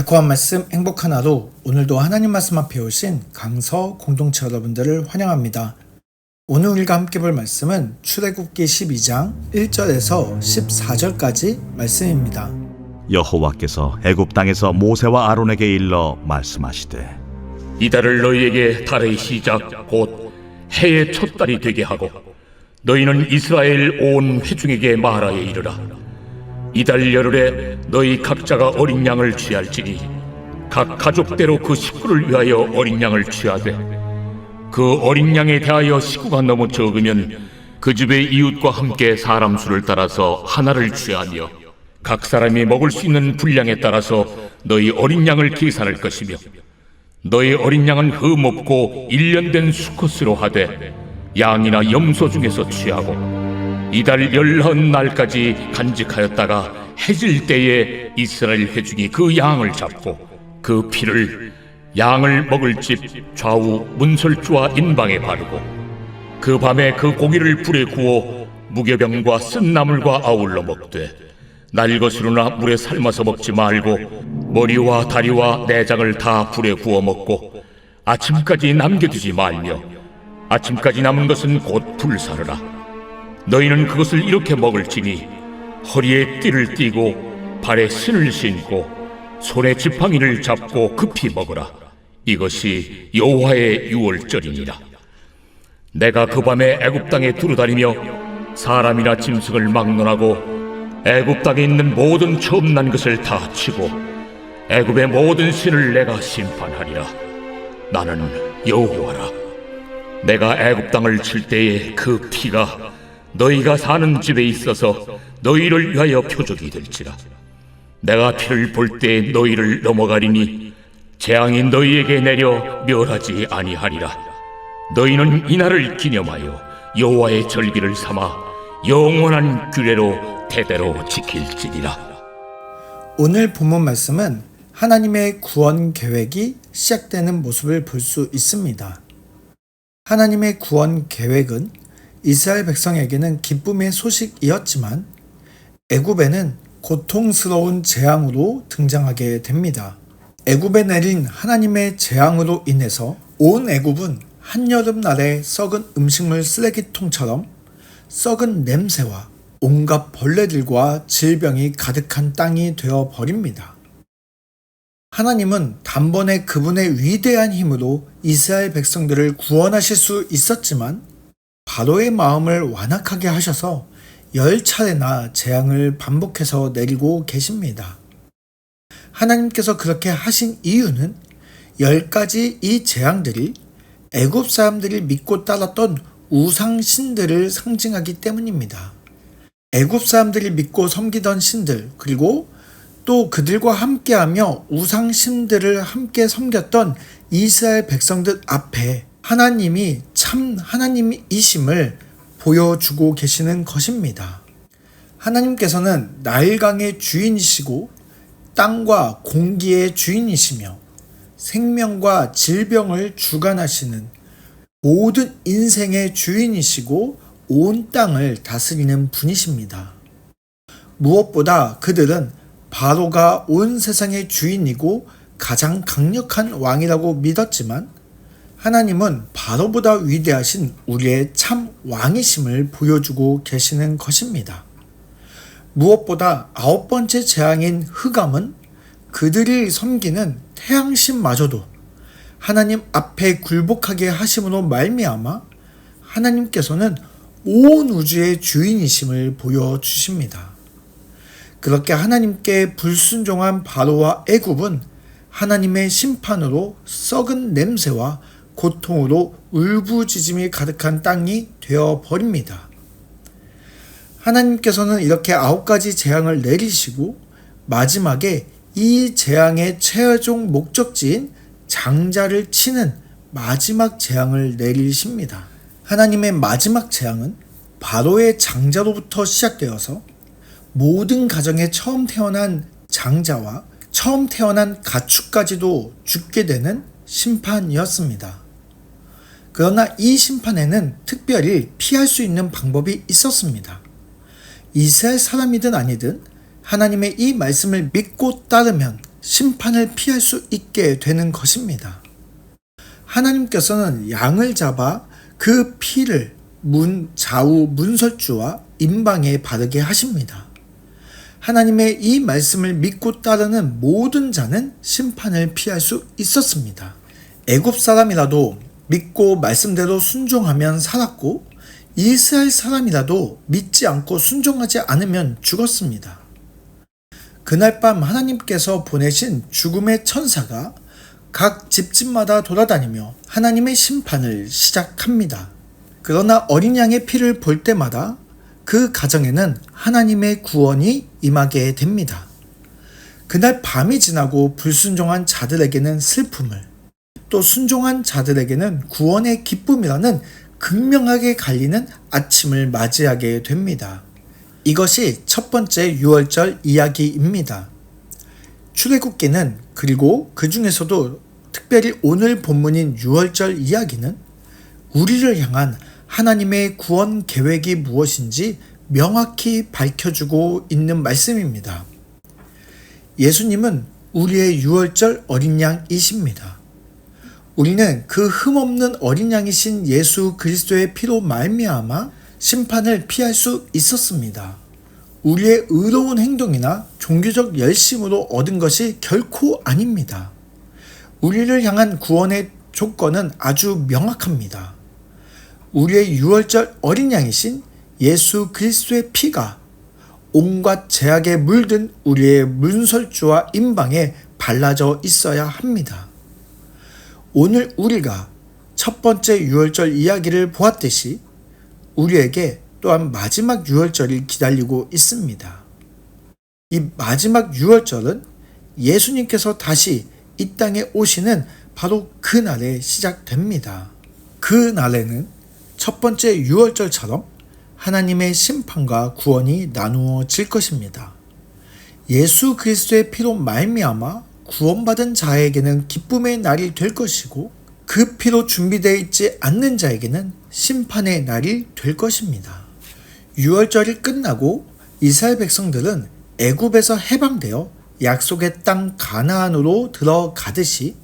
달콤한 말씀 행복한 하루, 오늘도 하나님 말씀 앞에 오신 강서 공동체 여러분들을 환영합니다. 오늘 우리가 함께 볼 말씀은 출애굽기 12장 1절에서 14절까지 말씀입니다. 여호와께서 애굽 땅에서 모세와 아론에게 일러 말씀하시되 이달을 너희에게 달의 시작 곧 해의 첫 달이 되게 하고 너희는 이스라엘 온 회중에게 말하여 이르라. 이달 열흘에 너희 각자가 어린 양을 취할지니 각 가족대로 그 식구를 위하여 어린 양을 취하되 그 어린 양에 대하여 식구가 너무 적으면 그 집의 이웃과 함께 사람 수를 따라서 하나를 취하며 각 사람이 먹을 수 있는 분량에 따라서 너희 어린 양을 계산할 것이며 너희 어린 양은 흠없고 1년 된 수컷으로 하되 양이나 염소 중에서 취하고 이달 11날까지 간직하였다가 해질 때에 이스라엘 회중이 그 양을 잡고 그 피를 양을 먹을 집 좌우 문설주와 인방에 바르고 그 밤에 그 고기를 불에 구워 무교병과 쓴 나물과 아울러 먹되 날 것으로나 물에 삶아서 먹지 말고 머리와 다리와 내장을 다 불에 구워 먹고 아침까지 남겨두지 말며 아침까지 남은 것은 곧 불사르라. 너희는 그것을 이렇게 먹을지니 허리에 띠를 띠고 발에 신을 신고 손에 지팡이를 잡고 급히 먹으라. 이것이 여호와의 유월절이니라. 내가 그 밤에 애굽 땅에 두루다니며 사람이나 짐승을 막론하고 애굽 땅에 있는 모든 처음 난 것을 다 치고 애굽의 모든 신을 내가 심판하리라. 나는 여호와라. 내가 애굽 땅을 칠 때에 그 피가 너희가 사는 집에 있어서 너희를 위하여 표적이 될지라. 내가 피를 볼 때 너희를 넘어가리니 재앙이 너희에게 내려 멸하지 아니하리라. 너희는 이날을 기념하여 여호와의 절기를 삼아 영원한 규례로 대대로 지킬지니라. 오늘 본문 말씀은 하나님의 구원 계획이 시작되는 모습을 볼 수 있습니다. 하나님의 구원 계획은 이스라엘 백성에게는 기쁨의 소식이었지만 애굽에는 고통스러운 재앙으로 등장하게 됩니다. 애굽에 내린 하나님의 재앙으로 인해서 온 애굽은 한여름날의 썩은 음식물 쓰레기통처럼 썩은 냄새와 온갖 벌레들과 질병이 가득한 땅이 되어 버립니다. 하나님은 단번에 그분의 위대한 힘으로 이스라엘 백성들을 구원하실 수 있었지만 바로의 마음을 완악하게 하셔서 10차례나 재앙을 반복해서 내리고 계십니다. 하나님께서 그렇게 하신 이유는 10가지 이 재앙들이 애굽 사람들이 믿고 따랐던 우상 신들을 상징하기 때문입니다. 애굽 사람들이 믿고 섬기던 신들, 그리고 또 그들과 함께하며 우상 신들을 함께 섬겼던 이스라엘 백성들 앞에 하나님이 참 하나님이심을 보여주고 계시는 것입니다. 하나님께서는 나일강의 주인이시고 땅과 공기의 주인이시며 생명과 질병을 주관하시는 모든 인생의 주인이시고 온 땅을 다스리는 분이십니다. 무엇보다 그들은 바로가 온 세상의 주인이고 가장 강력한 왕이라고 믿었지만 하나님은 바로보다 위대하신 우리의 참 왕이심을 보여주고 계시는 것입니다. 무엇보다 9번째 재앙인 흑암은 그들이 섬기는 태양신마저도 하나님 앞에 굴복하게 하심으로 말미암아 하나님께서는 온 우주의 주인이심을 보여주십니다. 그렇게 하나님께 불순종한 바로와 애굽은 하나님의 심판으로 썩은 냄새와 고통으로 울부짖음이 가득한 땅이 되어버립니다. 하나님께서는 이렇게 9가지 재앙을 내리시고 마지막에 이 재앙의 최종 목적지인 장자를 치는 마지막 재앙을 내리십니다. 하나님의 마지막 재앙은 바로의 장자로부터 시작되어서 모든 가정에 처음 태어난 장자와 처음 태어난 가축까지도 죽게 되는 심판이었습니다. 그러나 이 심판에는 특별히 피할 수 있는 방법이 있었습니다. 이스라엘 사람이든 아니든 하나님의 이 말씀을 믿고 따르면 심판을 피할 수 있게 되는 것입니다. 하나님께서는 양을 잡아 그 피를 문 좌우 문설주와 임방에 바르게 하십니다. 하나님의 이 말씀을 믿고 따르는 모든 자는 심판을 피할 수 있었습니다. 애굽 사람이라도 믿고 말씀대로 순종하면 살았고 이스라엘 사람이라도 믿지 않고 순종하지 않으면 죽었습니다. 그날 밤 하나님께서 보내신 죽음의 천사가 각 집집마다 돌아다니며 하나님의 심판을 시작합니다. 그러나 어린 양의 피를 볼 때마다 그 가정에는 하나님의 구원이 임하게 됩니다. 그날 밤이 지나고 불순종한 자들에게는 슬픔을, 또 순종한 자들에게는 구원의 기쁨이라는 극명하게 갈리는 아침을 맞이하게 됩니다. 이것이 첫 번째 유월절 이야기입니다. 출애굽기는, 그리고 그 중에서도 특별히 오늘 본문인 유월절 이야기는 우리를 향한 하나님의 구원 계획이 무엇인지 명확히 밝혀주고 있는 말씀입니다. 예수님은 우리의 유월절 어린 양이십니다. 우리는 그 흠없는 어린 양이신 예수 그리스도의 피로 말미암아 심판을 피할 수 있었습니다. 우리의 의로운 행동이나 종교적 열심으로 얻은 것이 결코 아닙니다. 우리를 향한 구원의 조건은 아주 명확합니다. 우리의 유월절 어린 양이신 예수 그리스도의 피가 온갖 죄악에 물든 우리의 문설주와 임방에 발라져 있어야 합니다. 오늘 우리가 첫 번째 유월절 이야기를 보았듯이 우리에게 또한 마지막 유월절이 기다리고 있습니다. 이 마지막 유월절은 예수님께서 다시 이 땅에 오시는 바로 그 날에 시작됩니다. 그 날에는 첫 번째 유월절처럼 하나님의 심판과 구원이 나누어질 것입니다. 예수 그리스도의 피로 말미암아 구원받은 자에게는 기쁨의 날이 될 것이고, 그 피로 준비되어 있지 않는 자에게는 심판의 날이 될 것입니다. 유월절이 끝나고 이스라엘 백성들은 애굽에서 해방되어 약속의 땅 가나안으로 들어가듯이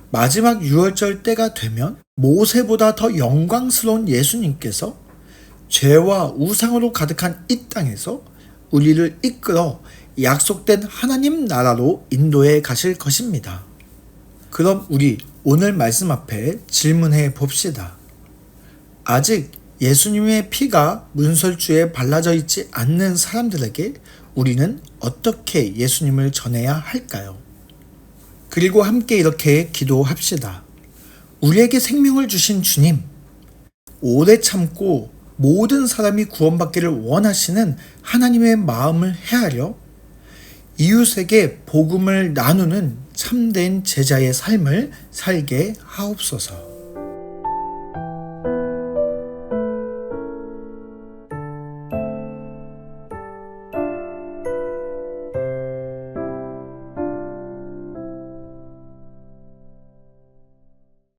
마지막 유월절 때가 되면 모세보다 더 영광스러운 예수님께서 죄와 우상으로 가득한 이 땅에서 우리를 이끌어 약속된 하나님 나라로 인도해 가실 것입니다. 그럼 우리 오늘 말씀 앞에 질문해 봅시다. 아직 예수님의 피가 문설주에 발라져 있지 않는 사람들에게 우리는 어떻게 예수님을 전해야 할까요? 그리고 함께 이렇게 기도합시다. 우리에게 생명을 주신 주님, 오래 참고 모든 사람이 구원받기를 원하시는 하나님의 마음을 헤아려 이웃에게 복음을 나누는 참된 제자의 삶을 살게 하옵소서.